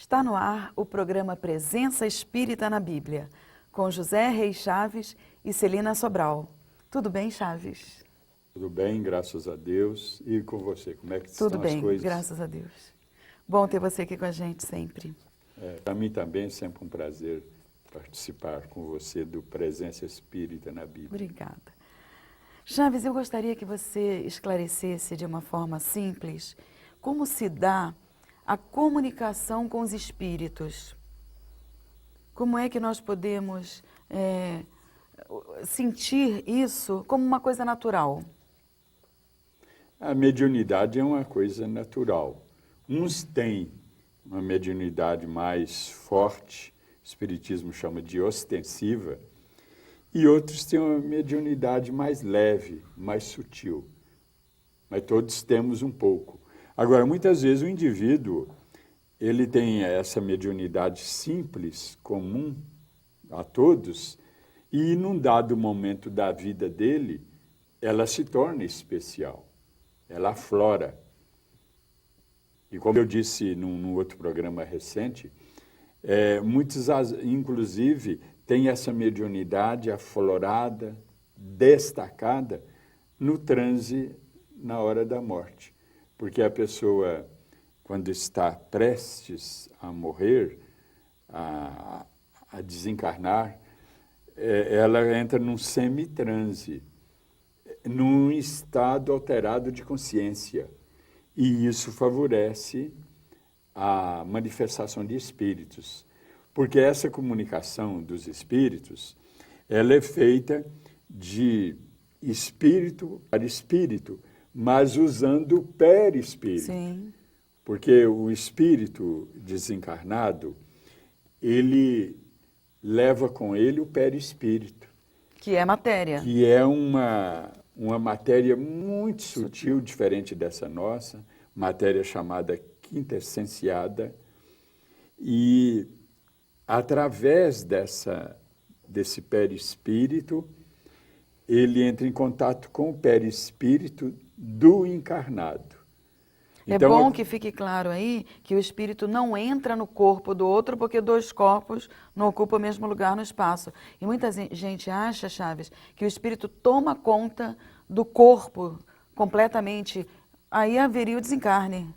Está no ar o programa Presença Espírita na Bíblia, com José Reis Chaves e Celina Sobral. Tudo bem, Chaves? Tudo bem, graças a Deus. E com você, como é que estão Tudo as bem, coisas? graças a Deus. Bom ter você aqui com a gente sempre. Para mim também é sempre um prazer participar com você do Presença Espírita na Bíblia. Obrigada. Chaves, eu gostaria que você esclarecesse de uma forma simples como se dá a comunicação com os espíritos. Como é que nós podemos sentir isso como uma coisa natural? A mediunidade é uma coisa natural. Uns têm uma mediunidade mais forte, o Espiritismo chama de ostensiva, e outros têm uma mediunidade mais leve, mais sutil. Mas todos temos um pouco. Agora, muitas vezes o indivíduo, ele tem essa mediunidade simples, comum a todos, e num dado momento da vida dele, ela se torna especial, ela aflora. E como eu disse num outro programa recente, muitos, inclusive, têm essa mediunidade aflorada, destacada, no transe na hora da morte. Porque a pessoa, quando está prestes a morrer, a desencarnar, ela entra num semitranse, num estado alterado de consciência. E isso favorece a manifestação de espíritos. Porque essa comunicação dos espíritos, ela é feita de espírito para espírito, mas usando o perispírito. Sim. Porque o espírito desencarnado, ele leva com ele o perispírito. Que é matéria. Que é uma matéria muito sutil, diferente dessa nossa, matéria chamada quintessenciada, e através desse perispírito, ele entra em contato com o perispírito do encarnado. Então, é bom que fique claro aí que o espírito não entra no corpo do outro porque dois corpos não ocupam o mesmo lugar no espaço. E muita gente acha, Chaves, que o espírito toma conta do corpo completamente. Aí haveria o desencarne.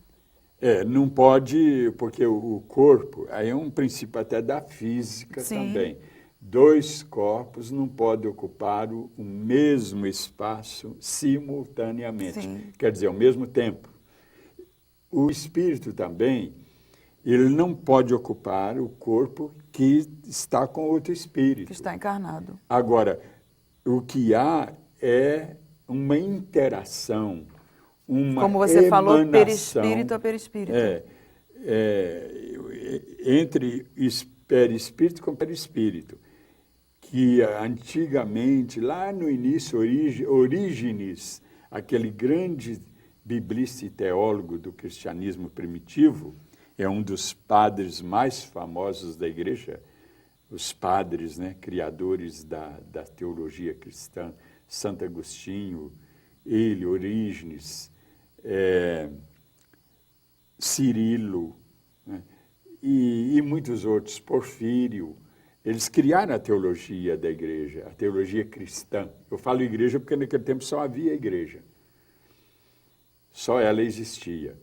Não pode, porque o corpo, aí é um princípio até da física. Sim. Também. Dois corpos não podem ocupar o mesmo espaço simultaneamente. Sim. Quer dizer, ao mesmo tempo. O espírito também, ele não pode ocupar o corpo que está com outro espírito. Que está encarnado. Agora, o que há é uma interação, uma como você emanação, falou, perispírito a perispírito. Entre perispírito com perispírito. Que antigamente, lá no início, Orígenes, aquele grande biblista e teólogo do cristianismo primitivo, é um dos padres mais famosos da igreja, os padres, né, criadores da teologia cristã, Santo Agostinho, ele, Orígenes, Cirilo, né, e muitos outros, Porfírio. Eles criaram a teologia da igreja, a teologia cristã. Eu falo igreja porque naquele tempo só havia igreja. Só ela existia.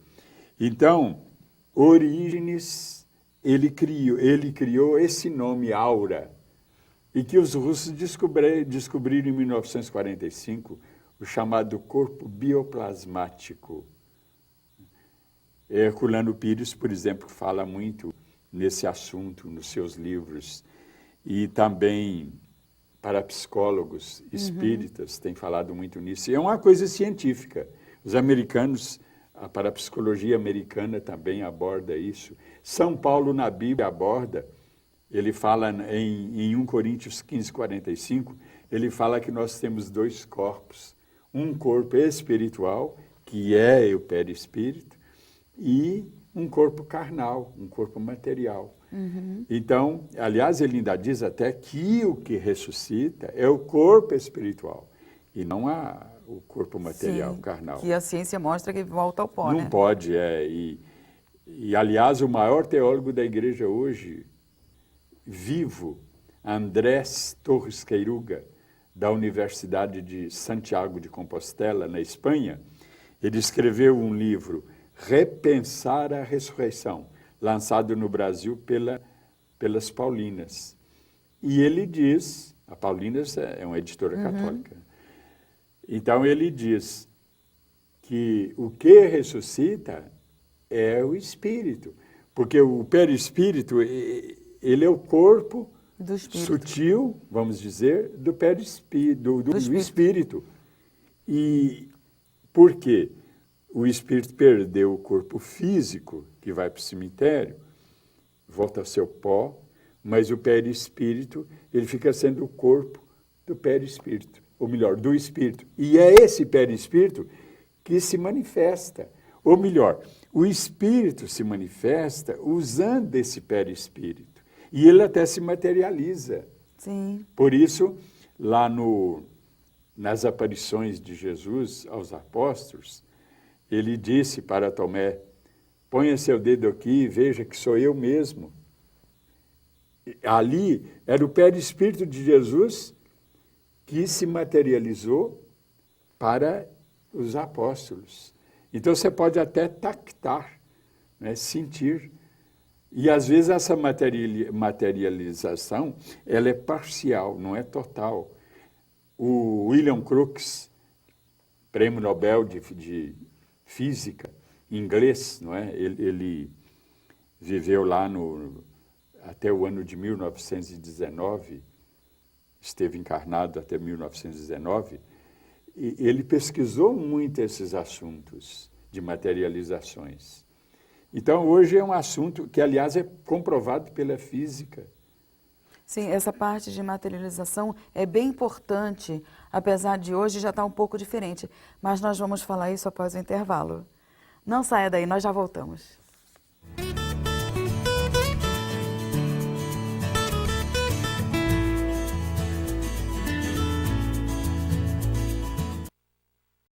Então, Orígenes, ele criou esse nome aura, e que os russos descobriram em 1945, o chamado corpo bioplasmático. Herculano Pires, por exemplo, fala muito nesse assunto nos seus livros, e também parapsicólogos espíritas têm falado muito nisso. E é uma coisa científica. Os americanos, a parapsicologia americana também aborda isso. São Paulo, na Bíblia, aborda, ele fala em 1 Coríntios 15, 45, ele fala que nós temos dois corpos. Um corpo espiritual, que é o perispírito, e um corpo carnal, um corpo material. Então, aliás, ele ainda diz até que o que ressuscita é o corpo espiritual, e não o corpo material, sim, carnal. Que a ciência mostra que volta ao pó, Não né? pode, E, aliás, o maior teólogo da igreja hoje, vivo, Andrés Torres Queiruga, da Universidade de Santiago de Compostela, na Espanha, ele escreveu um livro, Repensar a Ressurreição, lançado no Brasil pelas Paulinas. E ele diz, a Paulinas é uma editora católica, então ele diz que o que ressuscita é o espírito, porque o perispírito, ele é o corpo sutil, vamos dizer, do perispírito, do espírito. E por quê? O espírito perdeu o corpo físico, que vai para o cemitério, volta ao seu pó, mas o perispírito, ele fica sendo o corpo do perispírito, ou melhor, do espírito. E é esse perispírito que se manifesta. Ou melhor, o espírito se manifesta usando esse perispírito. E ele até se materializa. Sim. Por isso, lá nas aparições de Jesus aos apóstolos, ele disse para Tomé, ponha seu dedo aqui e veja que sou eu mesmo. Ali era o perispírito de Jesus que se materializou para os apóstolos. Então você pode até tactar, né, sentir. E às vezes essa materialização ela é parcial, não é total. O William Crookes, prêmio Nobel de Física, inglês, não é? Ele viveu lá até o ano de 1919, esteve encarnado até 1919, e ele pesquisou muito esses assuntos de materializações. Então, hoje é um assunto que, aliás, é comprovado pela física. Sim, essa parte de materialização é bem importante, apesar de hoje já estar um pouco diferente. Mas nós vamos falar isso após o intervalo. Não saia daí, nós já voltamos.